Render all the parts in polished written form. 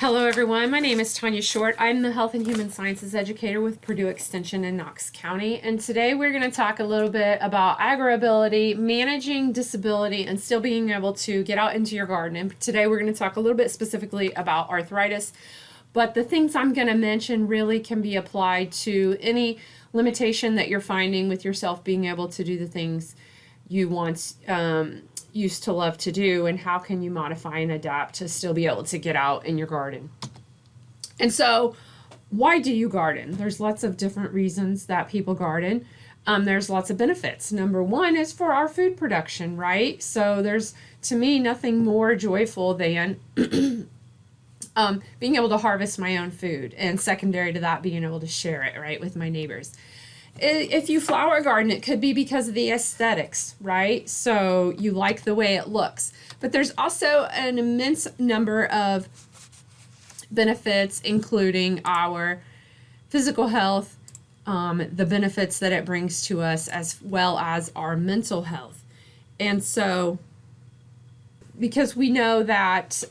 Hello everyone, my name is Tanya Short. I'm the Health and Human Sciences Educator with Purdue Extension in Knox County, and today we're going to talk a little bit about AgrAbility, managing disability and still being able to get out into your garden. And today we're going to talk a little bit specifically about arthritis, but the things I'm going to mention really can be applied to any limitation that you're finding with yourself being able to do the things you once used to love to do, and how can you modify and adapt to still be able to get out in your garden. And so why do you garden? There's lots of different reasons that people garden. There's lots of benefits. Number one is for our food production, right? So there's, to me, nothing more joyful than being able to harvest my own food, and secondary to that, being able to share it, right, with my neighbors. If you flower garden, it could be because of the aesthetics, right? So you like the way it looks. But there's also an immense number of benefits, including our physical health, the benefits that it brings to us, as well as our mental health. And so, because we know that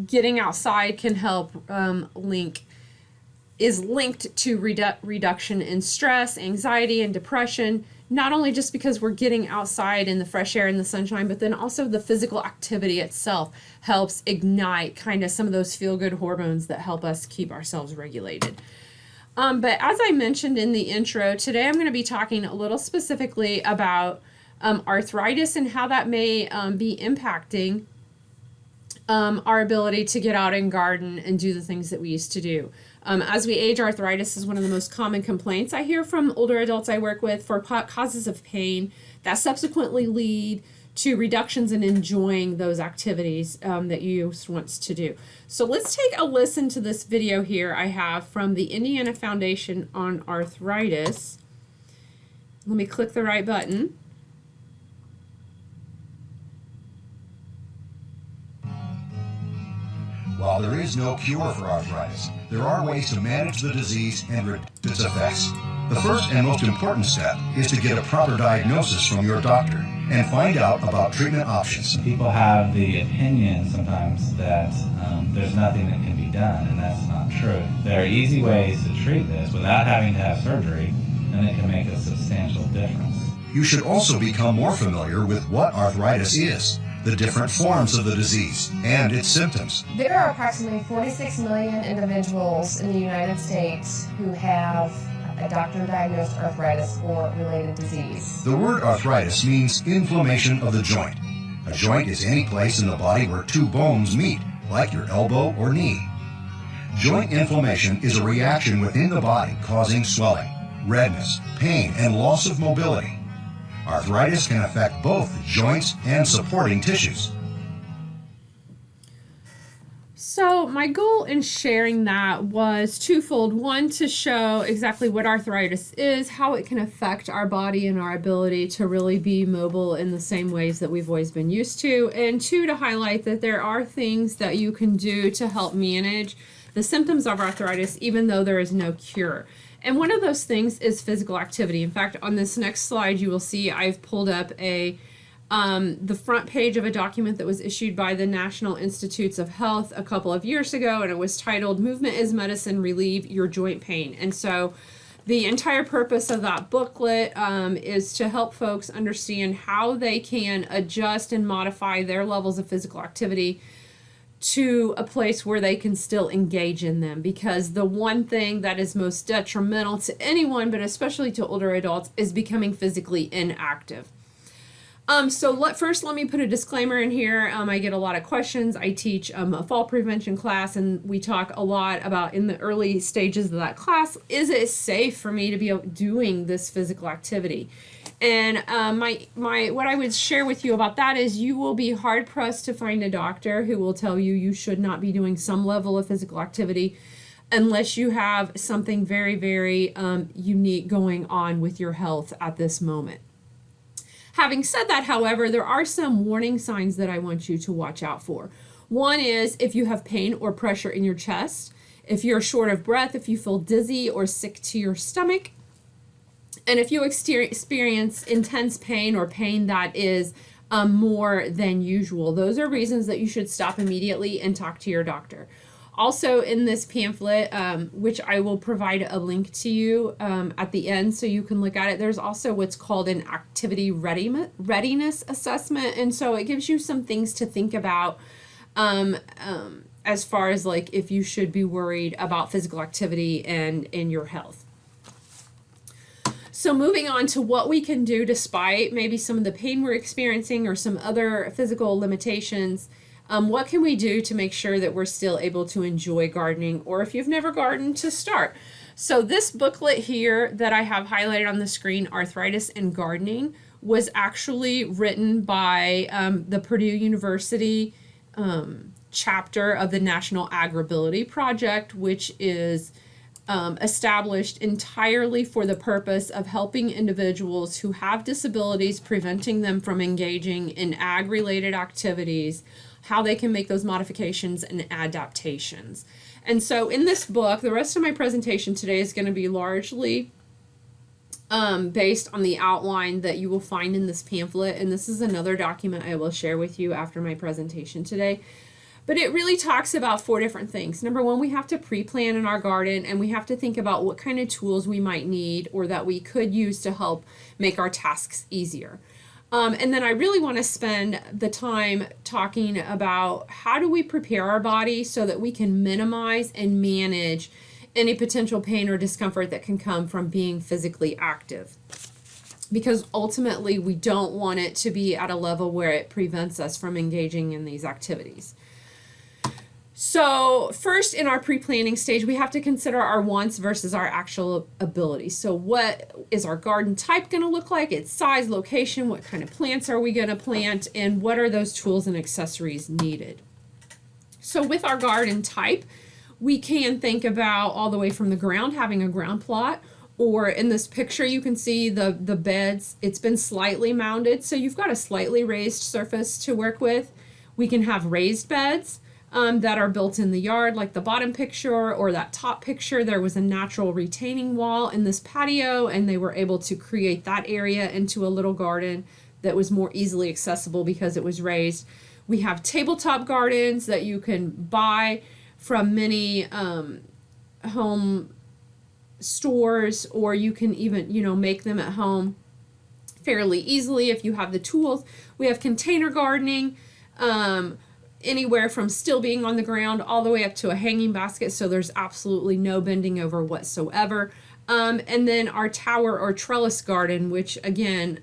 getting outside can help is linked to reduction in stress, anxiety, and depression, not only just because we're getting outside in the fresh air and the sunshine, but then also the physical activity itself helps ignite kind of some of those feel-good hormones that help us keep ourselves regulated. But as I mentioned in the intro, today I'm going to be talking a little specifically about arthritis and how that may be impacting our ability to get out and garden and do the things that we used to do. As we age, arthritis is one of the most common complaints I hear from older adults I work with for causes of pain that subsequently lead to reductions in enjoying those activities that you used once to do. So let's take a listen to this video here I have from the Indiana Foundation on Arthritis. Let me click the right button. While there is no cure for arthritis, there are ways to manage the disease and reduce its effects. The first and most important step is to get a proper diagnosis from your doctor and find out about treatment options. People have the opinion sometimes that there's nothing that can be done, and that's not true. There are easy ways to treat this without having to have surgery, and it can make a substantial difference. You should also become more familiar with what arthritis is, the different forms of the disease, and its symptoms. There are approximately 46 million individuals in the United States who have a doctor-diagnosed arthritis or related disease. The word arthritis means inflammation of the joint. A joint is any place in the body where two bones meet, like your elbow or knee. Joint inflammation is a reaction within the body causing swelling, redness, pain, and loss of mobility. Arthritis can affect both joints and supporting tissues. So my goal in sharing that was twofold. One, to show exactly what arthritis is, how it can affect our body and our ability to really be mobile in the same ways that we've always been used to. And two, to highlight that there are things that you can do to help manage the symptoms of arthritis, even though there is no cure. And one of those things is physical activity. In fact, on this next slide, you will see I've pulled up the front page of a document that was issued by the National Institutes of Health a couple of years ago, and it was titled "Movement is Medicine, Relieve Your Joint Pain." And so the entire purpose of that booklet is to help folks understand how they can adjust and modify their levels of physical activity to a place where they can still engage in them, because the one thing that is most detrimental to anyone, but especially to older adults, is becoming physically inactive. First let me put a disclaimer in here. I get a lot of questions. I teach a fall prevention class, and we talk a lot about, in the early stages of that class, is it safe for me to be doing this physical activity? And what I would share with you about that is you will be hard pressed to find a doctor who will tell you you should not be doing some level of physical activity unless you have something very, very unique going on with your health at this moment. Having said that, however, there are some warning signs that I want you to watch out for. One is if you have pain or pressure in your chest, if you're short of breath, if you feel dizzy or sick to your stomach, and if you experience intense pain or pain that is more than usual. Those are reasons that you should stop immediately and talk to your doctor. Also in this pamphlet, which I will provide a link to you at the end so you can look at it, there's also what's called an activity readiness assessment. And so it gives you some things to think about as far as like if you should be worried about physical activity and in your health. So moving on to what we can do despite maybe some of the pain we're experiencing or some other physical limitations. What can we do to make sure that we're still able to enjoy gardening, or if you've never gardened, to start? So this booklet here that I have highlighted on the screen, Arthritis and Gardening, was actually written by the Purdue University chapter of the National AgrAbility Project, which is established entirely for the purpose of helping individuals who have disabilities, preventing them from engaging in ag-related activities, how they can make those modifications and adaptations. And so in this book, the rest of my presentation today is going to be largely based on the outline that you will find in this pamphlet. And this is another document I will share with you after my presentation today. But it really talks about 4 different things. Number 1, we have to pre-plan in our garden, and we have to think about what kind of tools we might need or that we could use to help make our tasks easier. And then I really want to spend the time talking about how do we prepare our body so that we can minimize and manage any potential pain or discomfort that can come from being physically active. Because ultimately we don't want it to be at a level where it prevents us from engaging in these activities. So first, in our pre-planning stage, we have to consider our wants versus our actual abilities. So what is our garden type going to look like? Its size, location, what kind of plants are we going to plant, and what are those tools and accessories needed? So with our garden type, we can think about all the way from the ground, having a ground plot, or in this picture you can see the beds. It's been slightly mounded, so you've got a slightly raised surface to work with. We can have raised beds that are built in the yard, like the bottom picture or that top picture. There was a natural retaining wall in this patio, and they were able to create that area into a little garden that was more easily accessible because it was raised. We have tabletop gardens that you can buy from many home stores, or you can even, make them at home fairly easily if you have the tools. We have container gardening, anywhere from still being on the ground all the way up to a hanging basket, so there's absolutely no bending over whatsoever. And then our tower or trellis garden, which again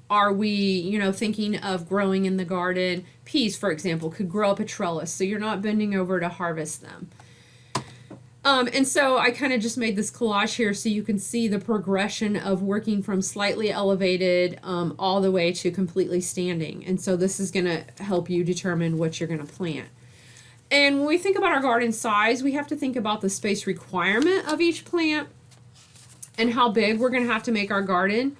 are we thinking of growing in the garden? Peas, for example, could grow up a trellis, so you're not bending over to harvest them. And so I kind of just made this collage here so you can see the progression of working from slightly elevated all the way to completely standing. And so this is going to help you determine what you're going to plant. And when we think about our garden size, we have to think about the space requirement of each plant and how big we're going to have to make our garden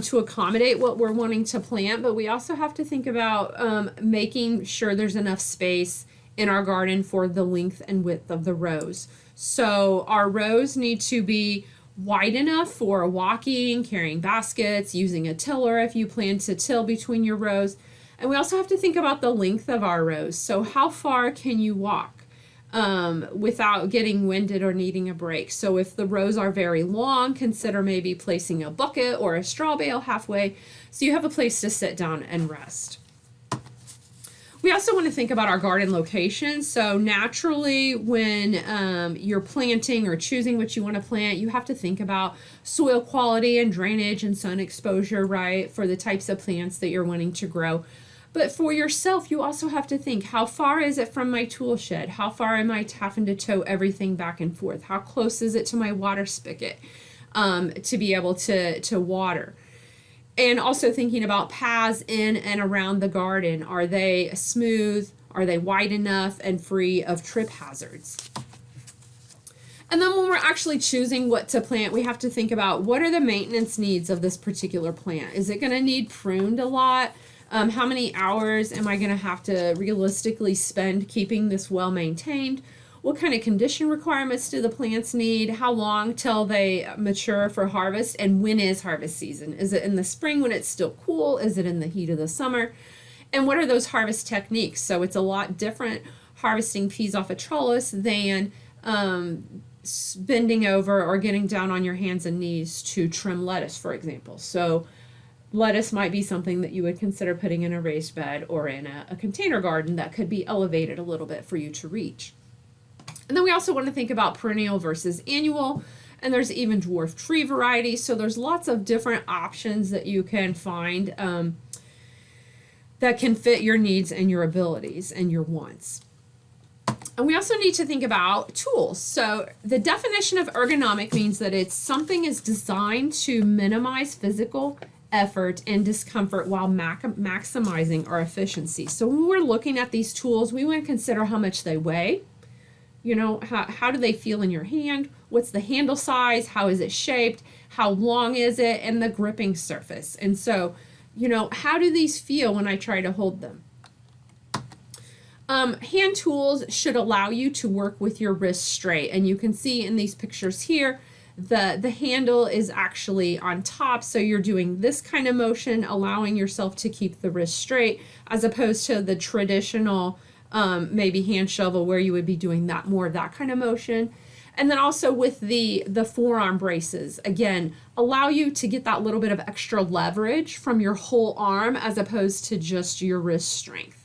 to accommodate what we're wanting to plant. But we also have to think about making sure there's enough space in our garden for the length and width of the rows. So our rows need to be wide enough for walking, carrying baskets, using a tiller if you plan to till between your rows. And we also have to think about the length of our rows. So how far can you walk without getting winded or needing a break? So if the rows are very long, consider maybe placing a bucket or a straw bale halfway so you have a place to sit down and rest. We also want to think about our garden location. So naturally, when you're planting or choosing what you want to plant, you have to think about soil quality and drainage and sun exposure, right, for the types of plants that you're wanting to grow. But for yourself, you also have to think, how far is it from my tool shed? How far am I having to tow everything back and forth? How close is it to my water spigot to be able to water? And also thinking about paths in and around the garden. Are they smooth? Are they wide enough and free of trip hazards? And then when we're actually choosing what to plant, we have to think about what are the maintenance needs of this particular plant. Is it going to need pruned a lot? How many hours am I going to have to realistically spend keeping this well maintained? What kind of condition requirements do the plants need? How long till they mature for harvest? And when is harvest season? Is it in the spring when it's still cool? Is it in the heat of the summer? And what are those harvest techniques? So it's a lot different harvesting peas off a trellis than bending over or getting down on your hands and knees to trim lettuce, for example. So lettuce might be something that you would consider putting in a raised bed or in a container garden that could be elevated a little bit for you to reach. And then we also want to think about perennial versus annual, and there's even dwarf tree varieties. So there's lots of different options that you can find that can fit your needs and your abilities and your wants. And we also need to think about tools. So the definition of ergonomic means that it's something is designed to minimize physical effort and discomfort while maximizing our efficiency. So when we're looking at these tools, we want to consider how much they weigh. You know, how do they feel in your hand? What's the handle size? How is it shaped? How long is it? And the gripping surface. And so, you know, how do these feel when I try to hold them? Hand tools should allow you to work with your wrists straight. And you can see in these pictures here, the handle is actually on top. So you're doing this kind of motion, allowing yourself to keep the wrist straight, as opposed to the traditional maybe hand shovel where you would be doing that more of that kind of motion. And then also with the forearm braces, again, allow you to get that little bit of extra leverage from your whole arm as opposed to just your wrist strength.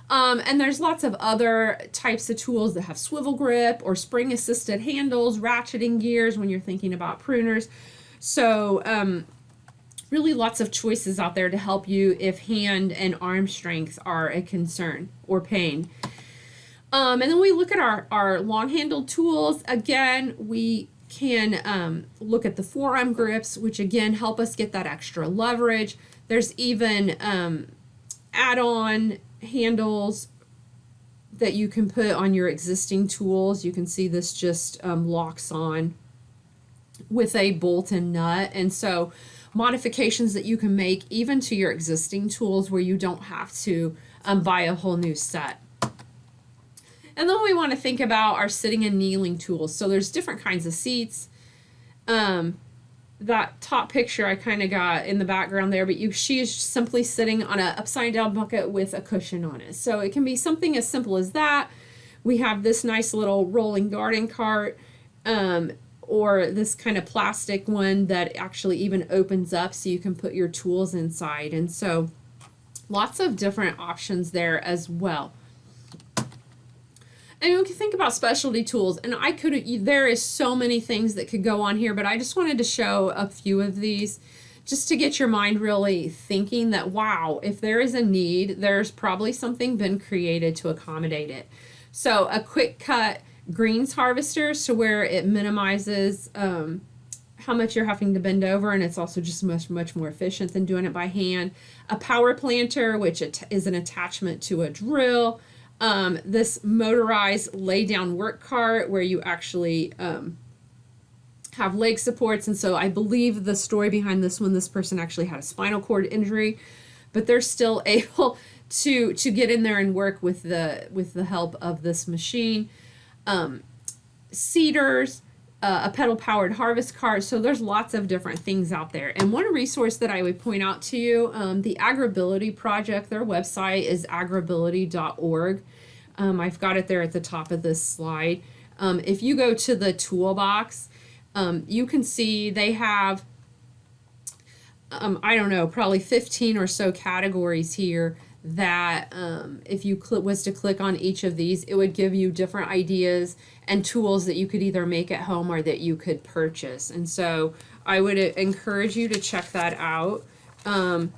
And there's lots of other types of tools that have swivel grip or spring assisted handles, ratcheting gears when you're thinking about pruners. So really lots of choices out there to help you if hand and arm strength are a concern or pain. And then we look at our long-handled tools. Again, we can look at the forearm grips, which again help us get that extra leverage. There's even add-on handles that you can put on your existing tools. You can see this just locks on with a bolt and nut. And so modifications that you can make even to your existing tools where you don't have to buy a whole new set. And then we want to think about our sitting and kneeling tools. So there's different kinds of seats. That top picture I kind of got in the background there, but she is simply sitting on an upside down bucket with a cushion on it. So it can be something as simple as that. We have this nice little rolling garden cart, or this kind of plastic one that actually even opens up so you can put your tools inside. And so lots of different options there as well. And you can think about specialty tools, and there is so many things that could go on here, but I just wanted to show a few of these just to get your mind really thinking that, wow, if there is a need, there's probably something been created to accommodate it. So a quick cut greens harvester, so where it minimizes how much you're having to bend over, and it's also just much more efficient than doing it by hand. A power planter, which is an attachment to a drill. This motorized lay down work cart where you actually have leg supports. And so I believe the story behind this one, this person actually had a spinal cord injury, but they're still able to get in there and work with the help of this machine. Seeders, a pedal powered harvest cart. So there's lots of different things out there. And one resource that I would point out to you, the AgrAbility Project, their website is agrability.org. I've got it there at the top of this slide. If you go to the toolbox, you can see they have, I don't know, probably 15 or so categories here that if you was to click on each of these, it would give you different ideas and tools that you could either make at home or that you could purchase. And so I would encourage you to check that out. And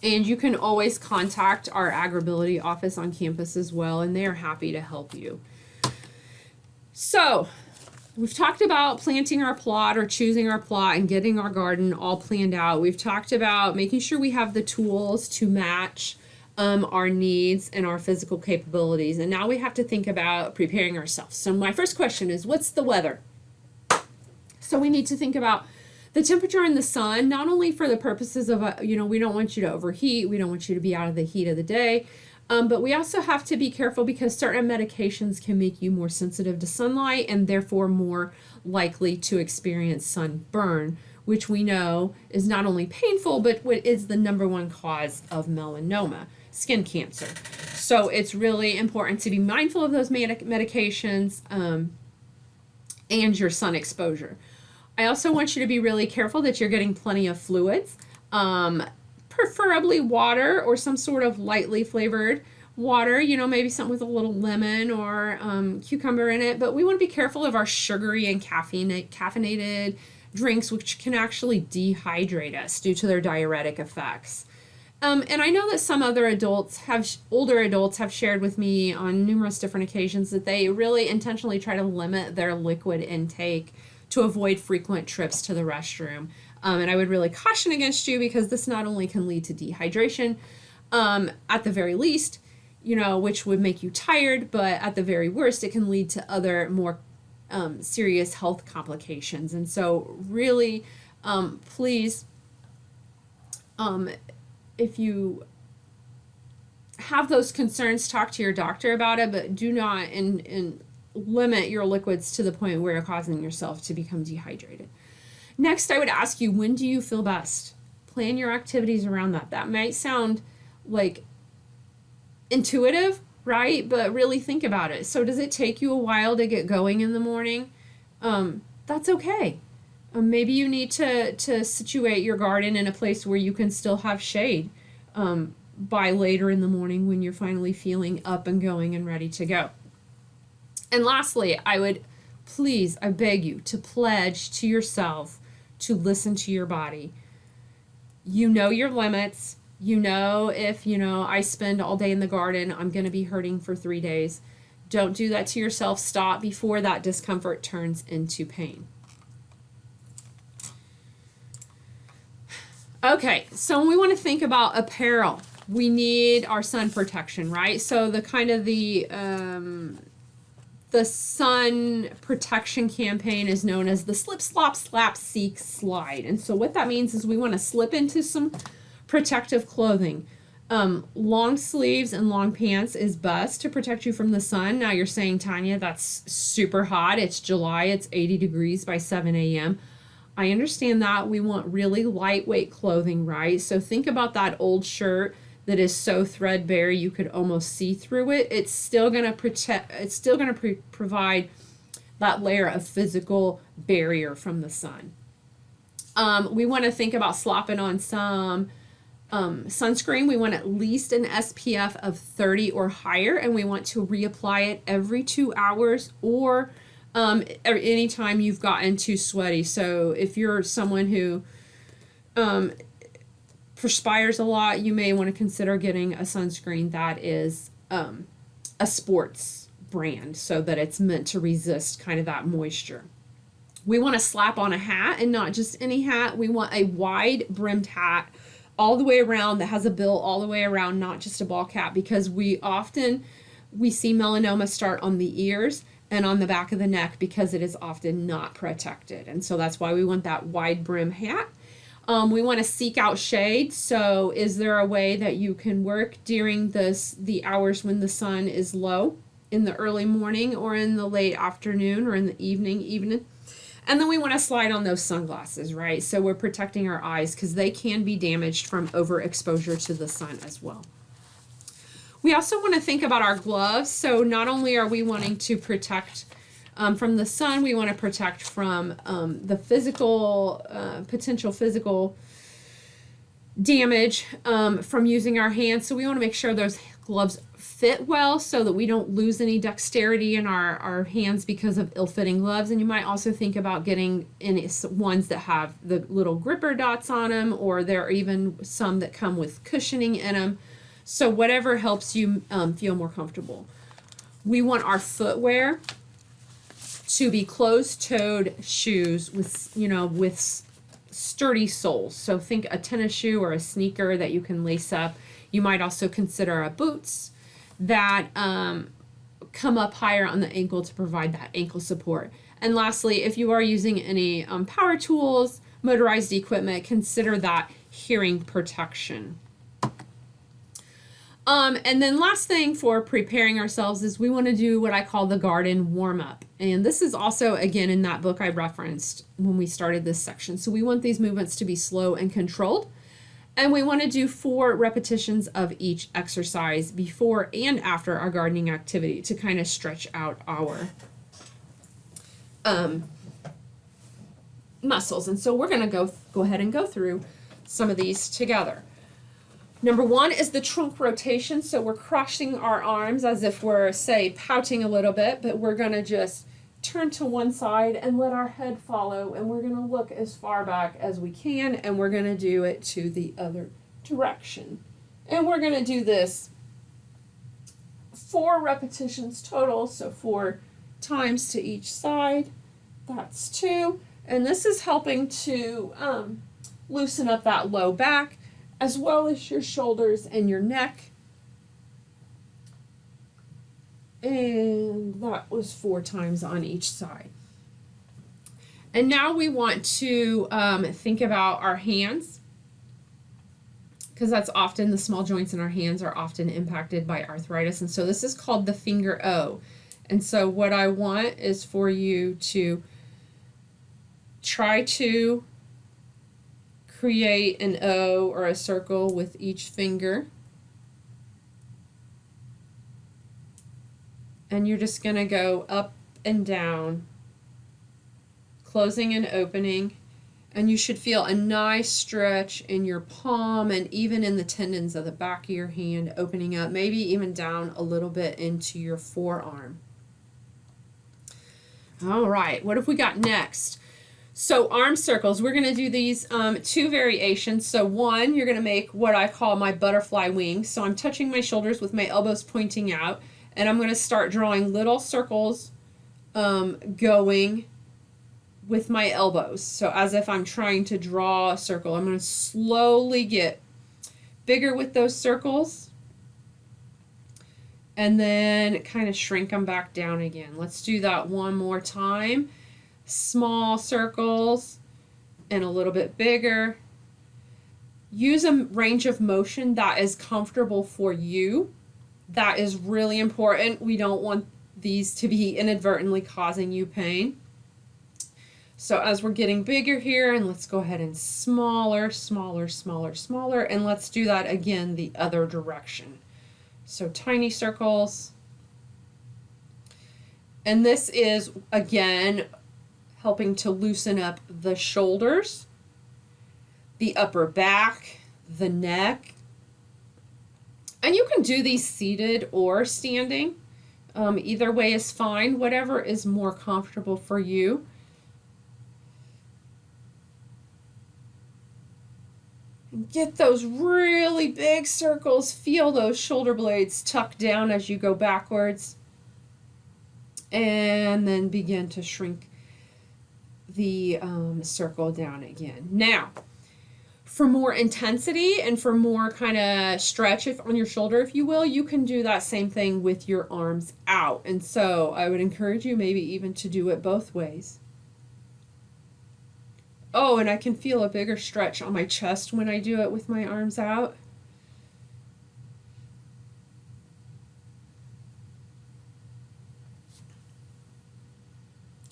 you can always contact our AgrAbility office on campus as well, and they are happy to help you. So we've talked about planting our plot or choosing our plot and getting our garden all planned out. We've talked about making sure we have the tools to match our needs and our physical capabilities. And now we have to think about preparing ourselves. So my first question is, what's the weather? So we need to think about the temperature in the sun, not only for the purposes of, we don't want you to overheat. We don't want you to be out of the heat of the day. But we also have to be careful because certain medications can make you more sensitive to sunlight and therefore more likely to experience sunburn. which we know is not only painful, but what is the number one cause of melanoma, skin cancer. So it's really important to be mindful of those medications and your sun exposure. I also want you to be really careful that you're getting plenty of fluids, preferably water or some sort of lightly flavored water, maybe something with a little lemon or cucumber in it. But we want to be careful of our sugary and caffeinated drinks, which can actually dehydrate us due to their diuretic effects. And I know that some other older adults have shared with me on numerous different occasions that they really intentionally try to limit their liquid intake to avoid frequent trips to the restroom. And I would really caution against you, because this not only can lead to dehydration, at the very least, which would make you tired, but at the very worst, it can lead to other more serious health complications. And so really, please, if you have those concerns, talk to your doctor about it, but do not and limit your liquids to the point where you're causing yourself to become dehydrated. Next, I would ask you, when do you feel best? Plan your activities around that. That might sound like intuitive, right? But really think about it. So does it take you a while to get going in the morning? That's okay. Maybe you need to situate your garden in a place where you can still have shade by later in the morning when you're finally feeling up and going and ready to go. And lastly, I beg you to pledge to yourself to listen to your body. You know your limits. If, I spend all day in the garden, I'm going to be hurting for 3 days. Don't do that to yourself. Stop before that discomfort turns into pain. Okay, so when we want to think about apparel, we need our sun protection, right? So the sun protection campaign is known as the slip, slop, slap, seek, slide. And so what that means is we want to slip into some protective clothing. Long sleeves and long pants is best to protect you from the sun. Now you're saying, Tanya, that's super hot. It's July. It's 80 degrees by 7 a.m. I understand that. We want really lightweight clothing, right? So think about that old shirt that is so threadbare you could almost see through it. It's still going to protect, it's still going to provide that layer of physical barrier from the sun. We want to think about slopping on some sunscreen. We want at least an SPF of 30 or higher, and we want to reapply it every 2 hours or anytime you've gotten too sweaty. So if you're someone who perspires a lot, you may want to consider getting a sunscreen that is a sports brand, so that it's meant to resist kind of that moisture. We want to slap on a hat, and not just any hat. We want a wide brimmed hat all the way around that has a bill all the way around, not just a ball cap, because we see melanoma start on the ears and on the back of the neck because it is often not protected. And so that's why we want that wide brim hat. We want to seek out shade. So is there a way that you can work during the hours when the sun is low, in the early morning or in the late afternoon or in the evening? And then we want to slide on those sunglasses, right? So we're protecting our eyes because they can be damaged from overexposure to the sun as well. We also want to think about our gloves. So not only are we wanting to protect from the sun, we want to protect from the potential physical damage from using our hands. So we want to make sure those gloves fit well so that we don't lose any dexterity in our hands because of ill-fitting gloves. And you might also think about getting ones that have the little gripper dots on them, or there are even some that come with cushioning in them. So whatever helps you feel more comfortable. We want our footwear to be closed-toed shoes with sturdy soles. So think a tennis shoe or a sneaker that you can lace up. You might also consider boots that come up higher on the ankle to provide that ankle support. And lastly, if you are using any power tools, motorized equipment, consider that hearing protection. And then last thing for preparing ourselves is we want to do what I call the garden warm-up. And this is also, again, in that book I referenced when we started this section. So we want these movements to be slow and controlled. And we want to do 4 repetitions of each exercise before and after our gardening activity to kind of stretch out our muscles. And so we're going to go ahead and go through some of these together. Number 1 is the trunk rotation. So we're crossing our arms as if we're, say, pouting a little bit, but we're going to just turn to one side and let our head follow, and we're going to look as far back as we can, and we're going to do it to the other direction. And we're going to do this 4 repetitions total, so 4 times to each side. That's 2. And this is helping to loosen up that low back, as well as your shoulders and your neck. And that was 4 times on each side. And now we want to think about our hands, because that's often, the small joints in our hands are often impacted by arthritis. And so this is called the finger O. And so what I want is for you to try to create an O or a circle with each finger. And you're just going to go up and down, closing and opening. And you should feel a nice stretch in your palm and even in the tendons of the back of your hand, opening up, maybe even down a little bit into your forearm. All right, what have we got next? So arm circles, we're going to do these 2 variations. So 1, you're going to make what I call my butterfly wings. So I'm touching my shoulders with my elbows pointing out, and I'm going to start drawing little circles going with my elbows. So as if I'm trying to draw a circle, I'm going to slowly get bigger with those circles and then kind of shrink them back down again. Let's do that one more time. Small circles and a little bit bigger. Use a range of motion that is comfortable for you. That is really important. We don't want these to be inadvertently causing you pain. So as we're getting bigger here, and let's go ahead and smaller, smaller, smaller, smaller, and let's do that again the other direction. So tiny circles. And this is, again, helping to loosen up the shoulders, the upper back, the neck. And you can do these seated or standing. Either way is fine, whatever is more comfortable for you. Get those really big circles. Feel those shoulder blades tuck down as you go backwards. And then begin to shrink the circle down again. Now, for more intensity and for more kind of stretch on your shoulder, if you will, you can do that same thing with your arms out. And so I would encourage you maybe even to do it both ways. Oh, and I can feel a bigger stretch on my chest when I do it with my arms out.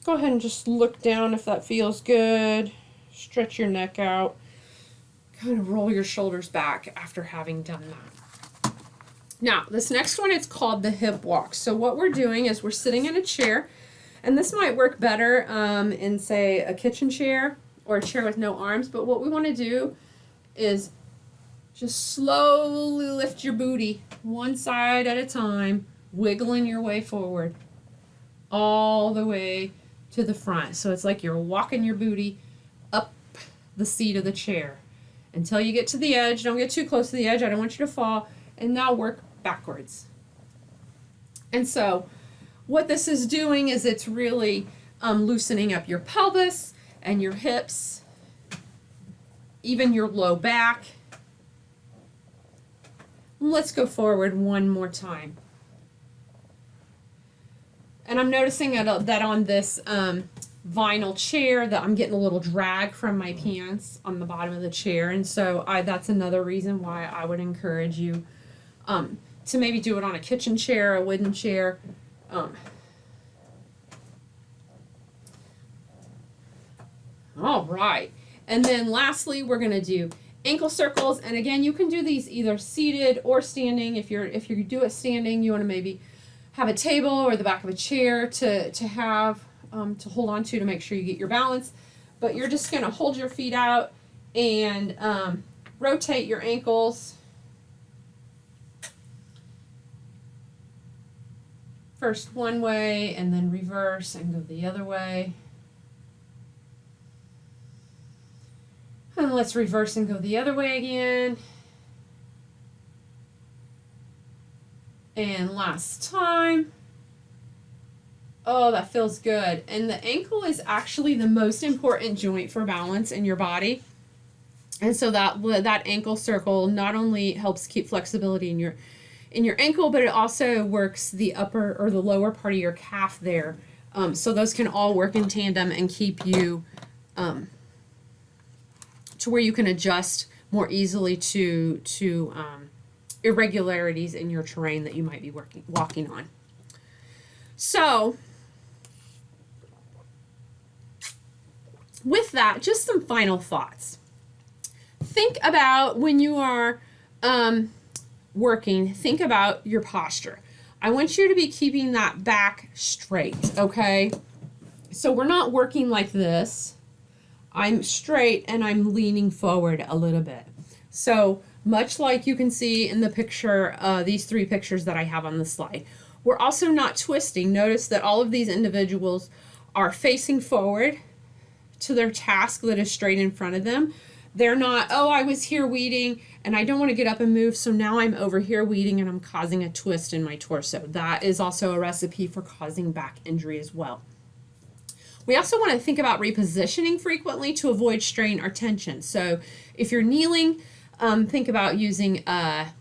Go ahead and just look down if that feels good. Stretch your neck out. Kind of roll your shoulders back after having done that. Now, this next one is called the hip walk. So what we're doing is we're sitting in a chair, and this might work better in, say, a kitchen chair or a chair with no arms, but what we want to do is just slowly lift your booty one side at a time, wiggling your way forward all the way to the front. So it's like you're walking your booty up the seat of the chair until you get to the edge. Don't get too close to the edge. I don't want you to fall. And now work backwards. And so what this is doing is it's really loosening up your pelvis and your hips, even your low back. Let's go forward one more time. And I'm noticing that on this vinyl chair that I'm getting a little drag from my pants on the bottom of the chair. And so that's another reason why I would encourage you to maybe do it on a kitchen chair, a wooden chair. All right. And then lastly, we're going to do ankle circles. And again, you can do these either seated or standing. If you do it standing, you want to maybe have a table or the back of a chair to have to hold on to make sure you get your balance. But you're just going to hold your feet out and rotate your ankles. First one way and then reverse and go the other way. And let's reverse and go the other way again. And last time. Oh, that feels good. And the ankle is actually the most important joint for balance in your body. And so that ankle circle not only helps keep flexibility in your ankle, but it also works the upper or the lower part of your calf there. So those can all work in tandem and keep you to where you can adjust more easily to irregularities in your terrain that you might be walking on. So with that, just some final thoughts. Think about when you are working, think about your posture. I want you to be keeping that back straight, okay? So we're not working like this. I'm straight and I'm leaning forward a little bit. So much like you can see in the picture, these 3 pictures that I have on the slide. We're also not twisting. Notice that all of these individuals are facing forward to their task that is straight in front of them. They're not, oh, I was here weeding and I don't want to get up and move, so now I'm over here weeding and I'm causing a twist in my torso. That is also a recipe for causing back injury as well. We also want to think about repositioning frequently to avoid strain or tension. So if you're kneeling, think about using a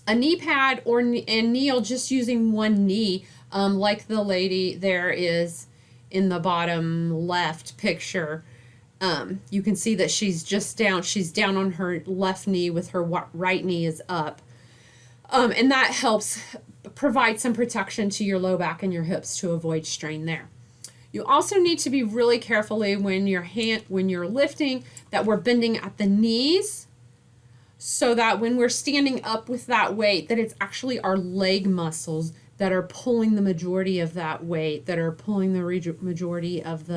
knee pad and kneel just using one knee, like the lady there is in the bottom left picture. You can see that she's down on her left knee with her right knee is up. And that helps provide some protection to your low back and your hips to avoid strain there. You also need to be really carefully when you're lifting that we're bending at the knees, so that when we're standing up with that weight, that it's actually our leg muscles that are pulling the majority of that weight, that are pulling the majority of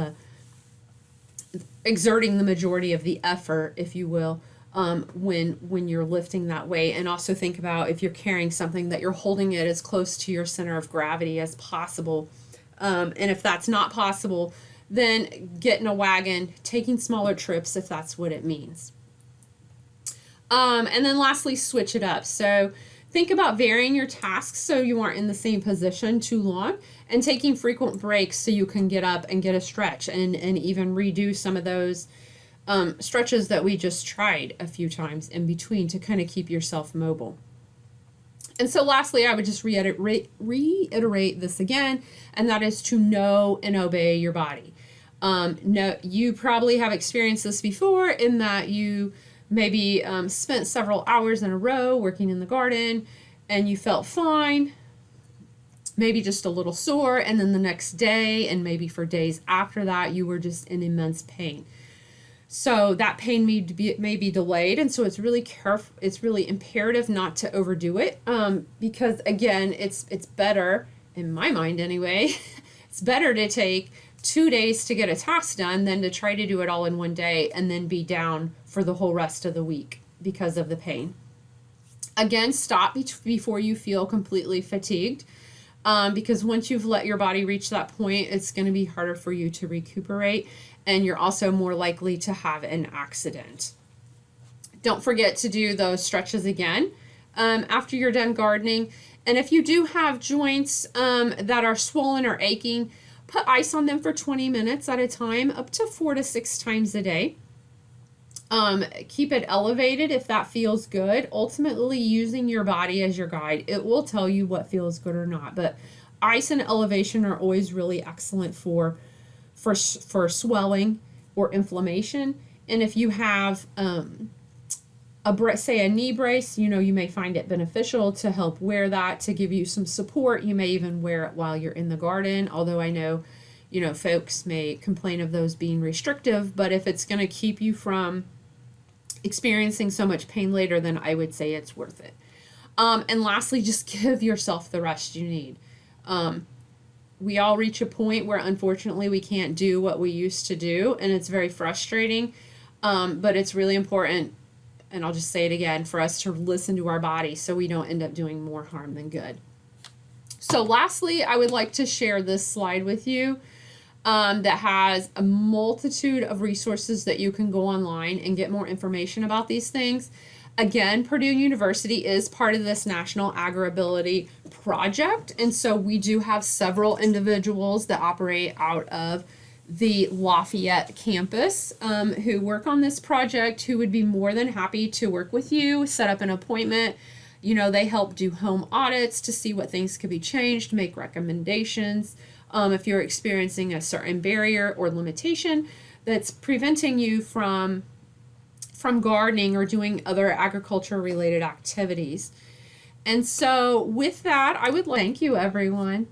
exerting the majority of the effort, if you will, when you're lifting that weight. And also think about if you're carrying something that you're holding it as close to your center of gravity as possible. And if that's not possible, then get in a wagon, taking smaller trips if that's what it means. And then lastly, switch it up. So think about varying your tasks so you aren't in the same position too long, and taking frequent breaks so you can get up and get a stretch and even redo some of those stretches that we just tried a few times in between to kind of keep yourself mobile. And so lastly, I would just reiterate this again, and that is to know and obey your body. You probably have experienced this before in that you maybe spent several hours in a row working in the garden and you felt fine, maybe just a little sore, and then the next day and maybe for days after that you were just in immense pain. So that pain may be delayed, and so it's really imperative not to overdo it, because again, it's better, in my mind anyway, it's better to take 2 days to get a task done than to try to do it all in one day and then be down for the whole rest of the week because of the pain. Again, stop before you feel completely fatigued, because once you've let your body reach that point, it's going to be harder for you to recuperate, and you're also more likely to have an accident. Don't forget to do those stretches again after you're done gardening. And if you do have joints that are swollen or aching, put ice on them for 20 minutes at a time, up to 4 to 6 times a day. Keep it elevated if that feels good. Ultimately, using your body as your guide, it will tell you what feels good or not. But ice and elevation are always really excellent for swelling or inflammation. And if you have say a knee brace, you know, you may find it beneficial to help wear that to give you some support. You may even wear it while you're in the garden, although I know, you know, folks may complain of those being restrictive, but if it's going to keep you from experiencing so much pain later, then I would say it's worth it. And lastly, just give yourself the rest you need. We all reach a point where unfortunately we can't do what we used to do, and it's very frustrating, but it's really important, and I'll just say it again, for us to listen to our body so we don't end up doing more harm than good. So lastly, I would like to share this slide with you that has a multitude of resources that you can go online and get more information about these things. Again, Purdue University is part of this National AgrAbility project, and so we do have several individuals that operate out of the Lafayette campus who work on this project, who would be more than happy to work with you, set up an appointment. You know, they help do home audits to see what things could be changed, make recommendations. If you're experiencing a certain barrier or limitation that's preventing you from gardening or doing other agriculture related activities. And so with that, I would thank you, everyone.